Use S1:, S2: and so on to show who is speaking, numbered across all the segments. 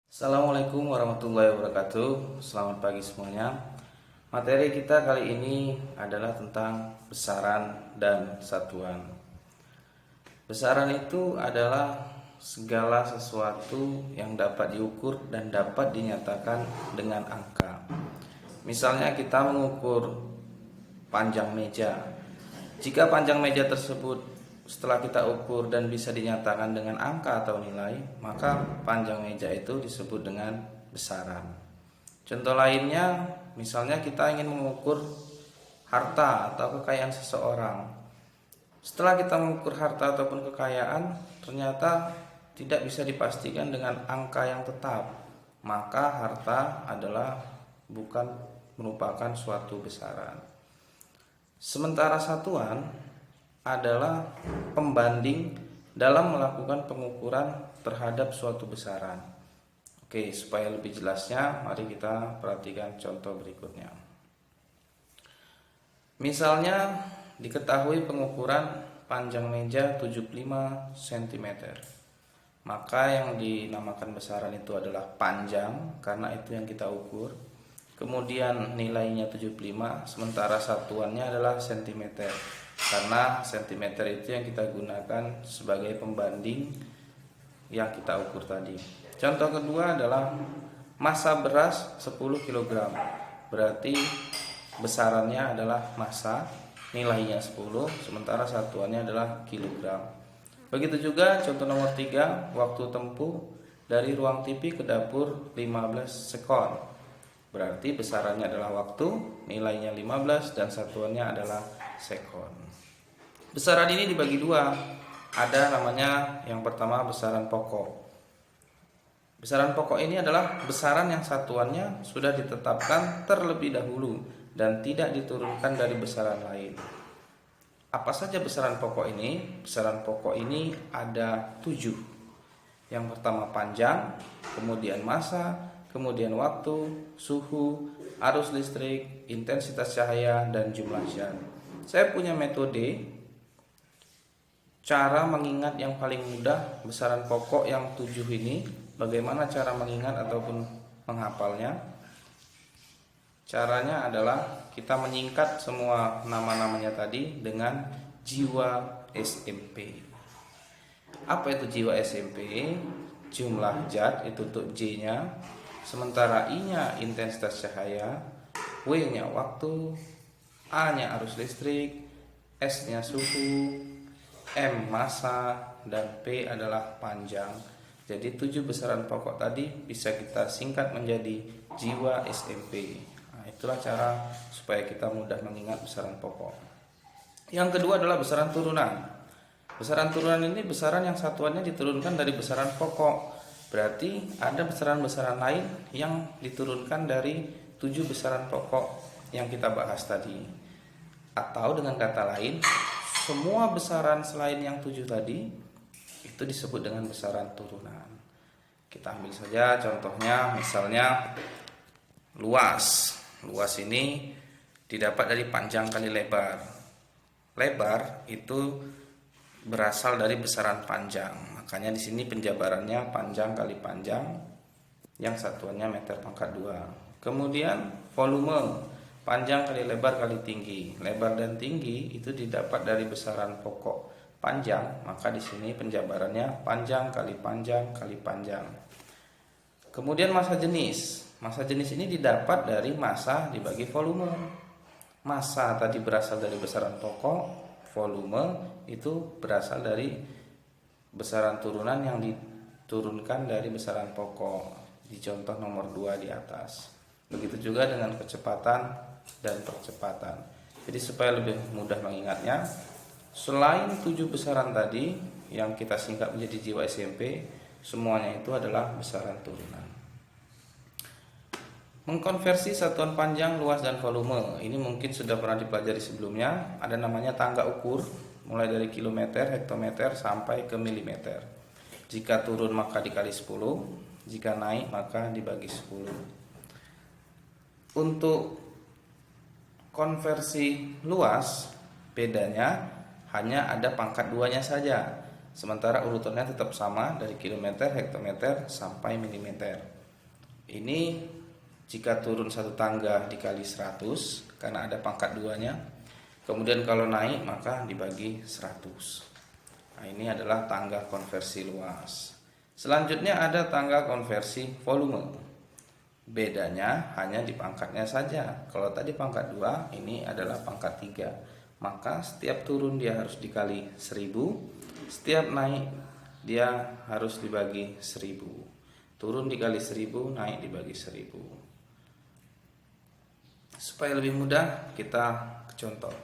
S1: Assalamualaikum warahmatullahi wabarakatuh. Selamat pagi semuanya. Materi kita kali ini adalah tentang besaran dan satuan. Besaran itu adalah segala sesuatu yang dapat diukur dan dapat dinyatakan dengan angka. Misalnya kita mengukur panjang meja. Jika panjang meja tersebut setelah kita ukur dan bisa dinyatakan dengan angka atau nilai, maka panjang meja itu disebut dengan besaran. Contoh lainnya, misalnya kita ingin mengukur harta atau kekayaan seseorang. Setelah kita mengukur harta ataupun kekayaan, ternyata tidak bisa dipastikan dengan angka yang tetap, maka harta adalah bukan merupakan suatu besaran. Sementara satuan adalah pembanding dalam melakukan pengukuran terhadap suatu besaran. Oke, supaya lebih jelasnya, mari kita perhatikan contoh berikutnya. Misalnya, diketahui pengukuran panjang meja 75 cm. Maka yang dinamakan besaran itu adalah panjang, karena itu yang kita ukur. Kemudian nilainya 75, sementara satuannya adalah cm. Karena cm itu yang kita gunakan sebagai pembanding yang kita ukur tadi. Contoh kedua adalah massa beras 10 kg. Berarti besarannya adalah massa, nilainya 10, sementara satuannya adalah kilogram. Begitu juga contoh nomor 3, waktu tempuh dari ruang TV ke dapur 15 sekon. Berarti besarannya adalah waktu, nilainya 15, dan satuannya adalah sekon. Besaran ini dibagi dua. Ada namanya yang pertama besaran pokok. Besaran pokok ini adalah besaran yang satuannya sudah ditetapkan terlebih dahulu dan tidak diturunkan dari besaran lain. Apa saja besaran pokok ini? Besaran pokok ini ada 7. Yang pertama panjang, kemudian massa, kemudian waktu, suhu, arus listrik, intensitas cahaya, dan jumlah jam. Saya punya metode cara mengingat yang paling mudah besaran pokok yang 7 ini. Bagaimana cara mengingat ataupun menghafalnya? Caranya adalah kita menyingkat semua nama-namanya tadi dengan jiwa SMP. Apa itu jiwa SMP? Jumlah zat itu untuk J-nya, sementara I-nya intensitas cahaya, W-nya waktu, A-nya arus listrik, S-nya suhu, M massa, dan P adalah panjang. Jadi 7 besaran pokok tadi bisa kita singkat menjadi jiwa SMP. Nah, itulah cara supaya kita mudah mengingat besaran pokok. Yang kedua adalah besaran turunan. Besaran turunan ini besaran yang satuannya diturunkan dari besaran pokok. Berarti ada besaran-besaran lain yang diturunkan dari 7 besaran pokok yang kita bahas tadi. Atau dengan kata lain, semua besaran selain yang 7 tadi itu disebut dengan besaran turunan. Kita ambil saja contohnya, misalnya luas. Luas ini didapat dari panjang kali lebar. Lebar itu berasal dari besaran panjang. Makanya di sini penjabarannya panjang kali panjang yang satuannya meter pangkat 2. Kemudian volume, panjang kali lebar kali tinggi. Lebar dan tinggi itu didapat dari besaran pokok panjang, maka di sini penjabarannya panjang kali panjang kali panjang. Kemudian massa jenis. Massa jenis ini didapat dari massa dibagi volume. Massa tadi berasal dari besaran pokok, volume itu berasal dari besaran turunan yang diturunkan dari besaran pokok. Di contoh nomor 2 di atas. Begitu juga dengan kecepatan dan percepatan. Jadi supaya lebih mudah mengingatnya, selain 7 besaran tadi yang kita singkat menjadi jiwa SMP, semuanya itu adalah besaran turunan. Mengkonversi satuan panjang, luas, dan volume. Ini mungkin sudah pernah dipelajari sebelumnya. Ada namanya tangga ukur, mulai dari kilometer, hektometer, sampai ke milimeter. Jika turun maka dikali 10, jika naik maka dibagi 10. Untuk konversi luas, bedanya hanya ada pangkat 2-nya saja. Sementara urutannya tetap sama dari kilometer, hektometer, sampai milimeter. Ini jika turun satu tangga dikali 100 karena ada pangkat 2-nya. Kemudian kalau naik maka dibagi 100. Nah, ini adalah tangga konversi luas. Selanjutnya ada tangga konversi volume. Bedanya hanya di pangkatnya saja. Kalau tadi pangkat 2, ini adalah pangkat 3. Maka setiap turun dia harus dikali 1000, setiap naik dia harus dibagi 1000. Turun dikali 1000, naik dibagi 1000. Supaya lebih mudah kita contoh.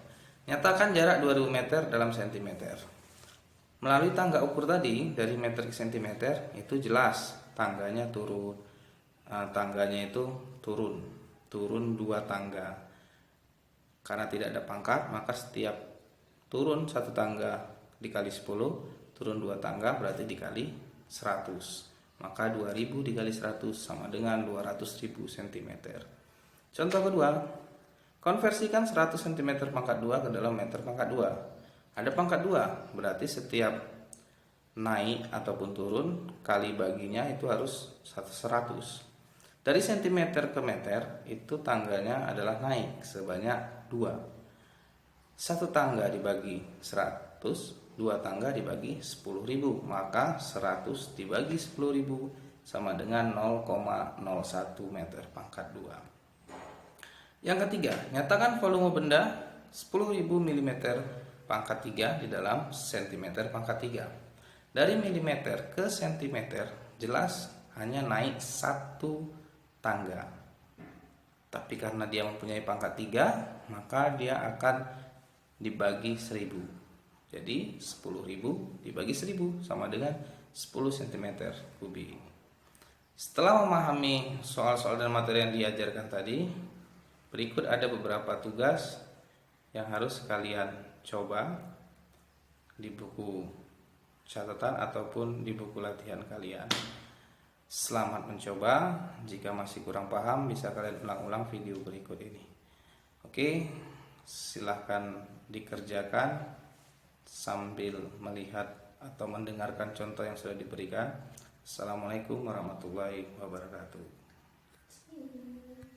S1: Nyatakan jarak 2000 meter dalam sentimeter. Melalui tangga ukur tadi dari meter ke sentimeter itu jelas tangganya turun. Tangganya itu turun 2 tangga. Karena tidak ada pangkat, maka setiap turun 1 tangga dikali 10, turun 2 tangga berarti dikali 100. Maka 2000 dikali 100 sama dengan 200.000 cm. Contoh kedua, konversikan 100 cm pangkat 2 ke dalam meter pangkat 2. Ada pangkat 2, berarti setiap naik ataupun turun kali baginya itu harus 100. Dari cm ke meter itu tangganya adalah naik sebanyak 2. 1 tangga dibagi 100, 2 tangga dibagi 10.000, maka 100 dibagi 10.000 sama dengan 0,01 meter pangkat 2. Yang ketiga, nyatakan volume benda 10.000 mm pangkat 3 di dalam cm pangkat 3. Dari milimeter ke sentimeter jelas hanya naik 1 tangga. Tapi karena dia mempunyai pangkat 3, maka dia akan dibagi 1000. Jadi 10.000 dibagi 1000 sama dengan 10 cm kubik. Setelah memahami soal-soal dan materi yang diajarkan tadi, berikut ada beberapa tugas yang harus kalian coba di buku catatan ataupun di buku latihan kalian. Selamat mencoba. Jika masih kurang paham, bisa kalian ulang-ulang video berikut ini. Oke, silahkan dikerjakan sambil melihat atau mendengarkan contoh yang sudah diberikan. Assalamualaikum warahmatullahi wabarakatuh.